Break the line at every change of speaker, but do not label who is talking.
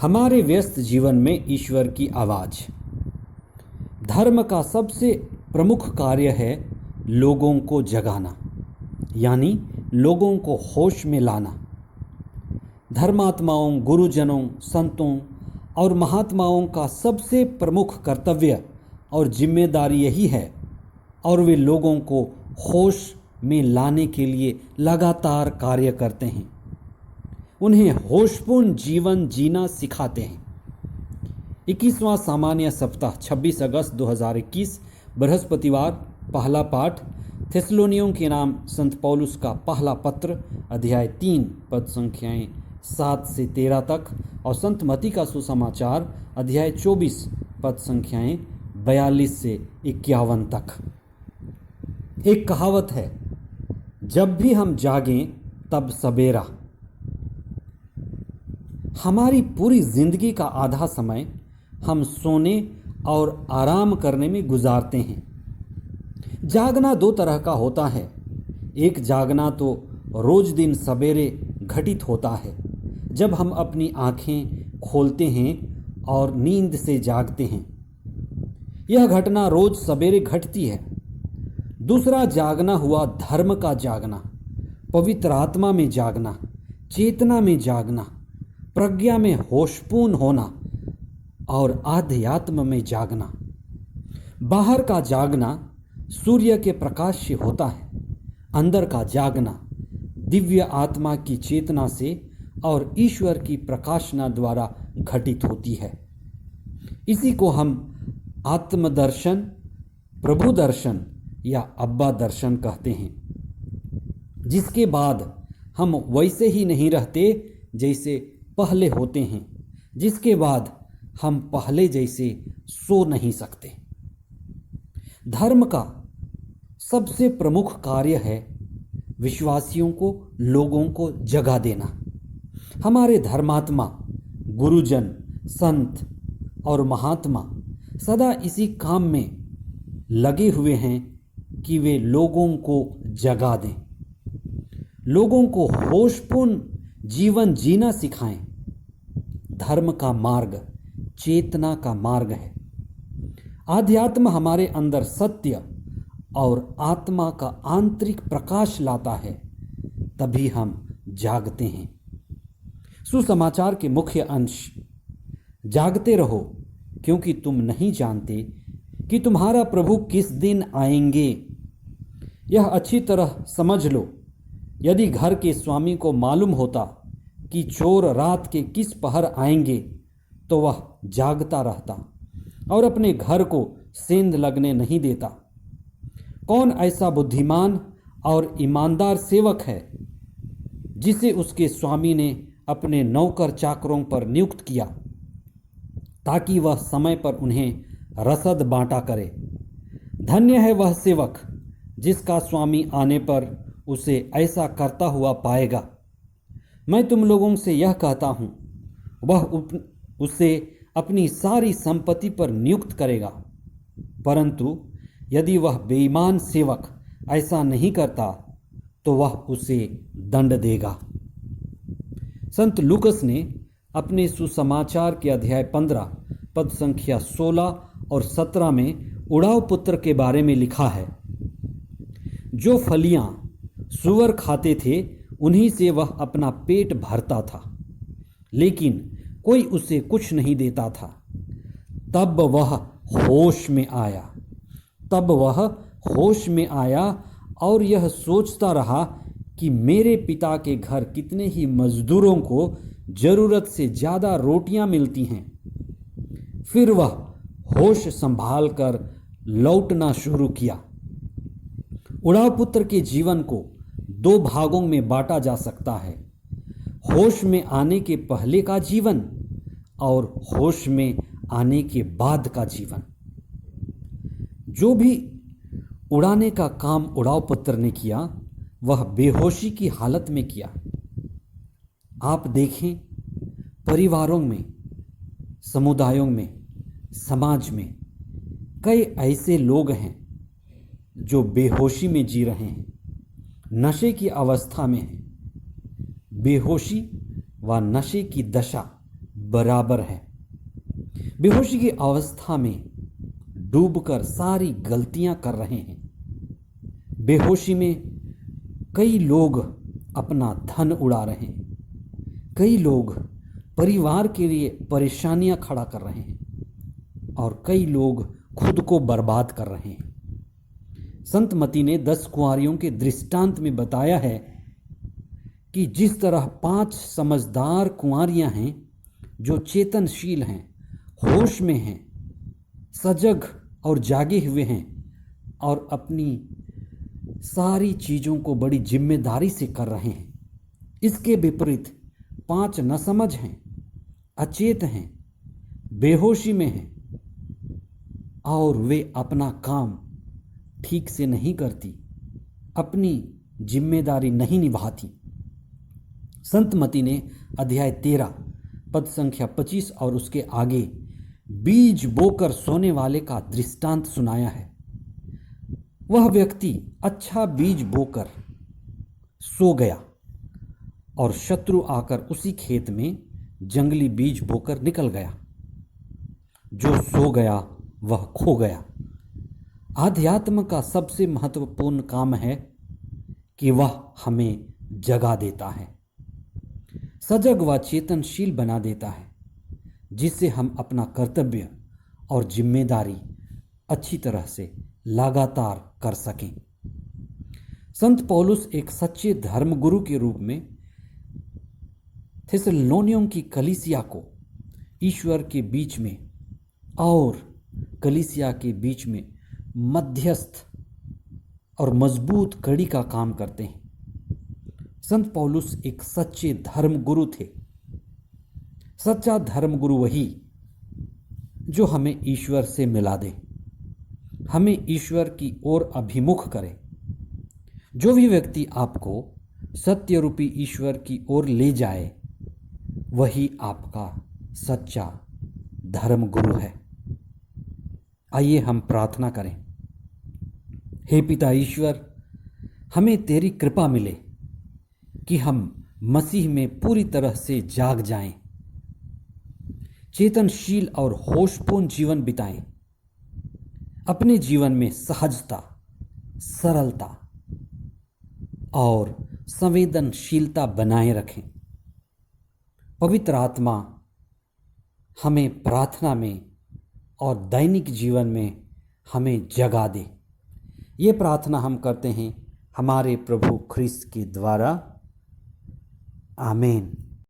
हमारे व्यस्त जीवन में ईश्वर की आवाज़। धर्म का सबसे प्रमुख कार्य है लोगों को जगाना, यानी लोगों को होश में लाना। धर्मात्माओं, गुरुजनों, संतों और महात्माओं का सबसे प्रमुख कर्तव्य और जिम्मेदारी यही है, और वे लोगों को होश में लाने के लिए लगातार कार्य करते हैं, उन्हें होशपूर्ण जीवन जीना सिखाते हैं। 21वां सामान्य सप्ताह 26 अगस्त 2021 बृहस्पतिवार। पहला पाठ थिस्सलुनीयों के नाम संत पौलुस का पहला पत्र, अध्याय 3 पद संख्याएं 7 से 13 तक, और संत मती का सुसमाचार अध्याय 24 पद संख्याएं 42 से 51 तक। एक कहावत है, जब भी हम जागें तब सवेरा। हमारी पूरी जिंदगी का आधा समय हम सोने और आराम करने में गुजारते हैं। जागना दो तरह का होता है। एक जागना तो रोज दिन सवेरे घटित होता है, जब हम अपनी आंखें खोलते हैं और नींद से जागते हैं। यह घटना रोज सवेरे घटती है। दूसरा जागना हुआ धर्म का जागना, पवित्र आत्मा में जागना, चेतना में जागना, प्रज्ञा में होशपूर्ण होना और आध्यात्म में जागना। बाहर का जागना सूर्य के प्रकाश से होता है, अंदर का जागना दिव्य आत्मा की चेतना से और ईश्वर की प्रकाशना द्वारा घटित होती है। इसी को हम आत्मदर्शन, प्रभु दर्शन या अब्बा दर्शन कहते हैं, जिसके बाद हम वैसे ही नहीं रहते जैसे पहले होते हैं, जिसके बाद हम पहले जैसे सो नहीं सकते। धर्म का सबसे प्रमुख कार्य है विश्वासियों को, लोगों को जगा देना। हमारे धर्मात्मा, गुरुजन, संत और महात्मा सदा इसी काम में लगे हुए हैं कि वे लोगों को जगा दें, लोगों को होशपूर्ण जीवन जीना सिखाएं। धर्म का मार्ग चेतना का मार्ग है। आध्यात्म हमारे अंदर सत्य और आत्मा का आंतरिक प्रकाश लाता है, तभी हम जागते हैं। सुसमाचार के मुख्य अंश, जागते रहो क्योंकि तुम नहीं जानते कि तुम्हारा प्रभु किस दिन आएंगे। यह अच्छी तरह समझ लो, यदि घर के स्वामी को मालूम होता कि चोर रात के किस पहर आएंगे, तो वह जागता रहता और अपने घर को सेंध लगने नहीं देता। कौन ऐसा बुद्धिमान और ईमानदार सेवक है जिसे उसके स्वामी ने अपने नौकर चाकरों पर नियुक्त किया, ताकि वह समय पर उन्हें रसद बांटा करे। धन्य है वह सेवक जिसका स्वामी आने पर उसे ऐसा करता हुआ पाएगा। मैं तुम लोगों से यह कहता हूँ, वह उसे अपनी सारी संपत्ति पर नियुक्त करेगा। परंतु यदि वह बेईमान सेवक ऐसा नहीं करता, तो वह उसे दंड देगा। संत लूकस ने अपने सुसमाचार के अध्याय 15 पद संख्या 16 और 17 में उड़ाव पुत्र के बारे में लिखा है, जो फलियां सूअर खाते थे उन्हीं से वह अपना पेट भरता था, लेकिन कोई उसे कुछ नहीं देता था। तब वह होश में आया और यह सोचता रहा कि मेरे पिता के घर कितने ही मजदूरों को जरूरत से ज़्यादा रोटियां मिलती हैं। फिर वह होश संभाल कर लौटना शुरू किया। उड़ाव पुत्र के जीवन को दो भागों में बांटा जा सकता है, होश में आने के पहले का जीवन और होश में आने के बाद का जीवन। जो भी उड़ाने का काम उड़ाव पुत्र ने किया, वह बेहोशी की हालत में किया। आप देखें, परिवारों में, समुदायों में, समाज में कई ऐसे लोग हैं जो बेहोशी में जी रहे हैं, नशे की अवस्था में हैं। बेहोशी व नशे की दशा बराबर है। बेहोशी की अवस्था में डूबकर सारी गलतियां कर रहे हैं। बेहोशी में कई लोग अपना धन उड़ा रहे हैं, कई लोग परिवार के लिए परेशानियां खड़ा कर रहे हैं और कई लोग खुद को बर्बाद कर रहे हैं। संत मती ने 10 कुंवारियों के दृष्टांत में बताया है कि जिस तरह 5 समझदार कुंवारियां हैं जो चेतनशील हैं, होश में हैं, सजग और जागे हुए हैं और अपनी सारी चीज़ों को बड़ी जिम्मेदारी से कर रहे हैं, इसके विपरीत 5 नासमझ हैं, अचेत हैं, बेहोशी में हैं और वे अपना काम ठीक से नहीं करती, अपनी जिम्मेदारी नहीं निभाती। संत मती ने अध्याय 13 पद संख्या 25 और उसके आगे बीज बोकर सोने वाले का दृष्टांत सुनाया है। वह व्यक्ति अच्छा बीज बोकर सो गया और शत्रु आकर उसी खेत में जंगली बीज बोकर निकल गया। जो सो गया वह खो गया। आध्यात्म का सबसे महत्वपूर्ण काम है कि वह हमें जगा देता है, सजग व चेतनशील बना देता है, जिससे हम अपना कर्तव्य और जिम्मेदारी अच्छी तरह से लगातार कर सकें। संत पौलुस एक सच्चे धर्मगुरु के रूप में थिस्सलुनीयों की कलीसिया को ईश्वर के बीच में और कलीसिया के बीच में मध्यस्थ और मजबूत कड़ी का काम करते हैं। संत पौलुस एक सच्चे धर्मगुरु थे। सच्चा धर्मगुरु वही जो हमें ईश्वर से मिला दे, हमें ईश्वर की ओर अभिमुख करे। जो भी व्यक्ति आपको सत्य रूपी ईश्वर की ओर ले जाए, वही आपका सच्चा धर्मगुरु है। आइए हम प्रार्थना करें। हे पिता ईश्वर, हमें तेरी कृपा मिले कि हम मसीह में पूरी तरह से जाग जाएं, चेतनशील और होशपूर्ण जीवन बिताएं, अपने जीवन में सहजता, सरलता और संवेदनशीलता बनाए रखें। पवित्र आत्मा हमें प्रार्थना में और दैनिक जीवन में हमें जगा दे। ये प्रार्थना हम करते हैं हमारे प्रभु ख्रिस्त के द्वारा। आमीन।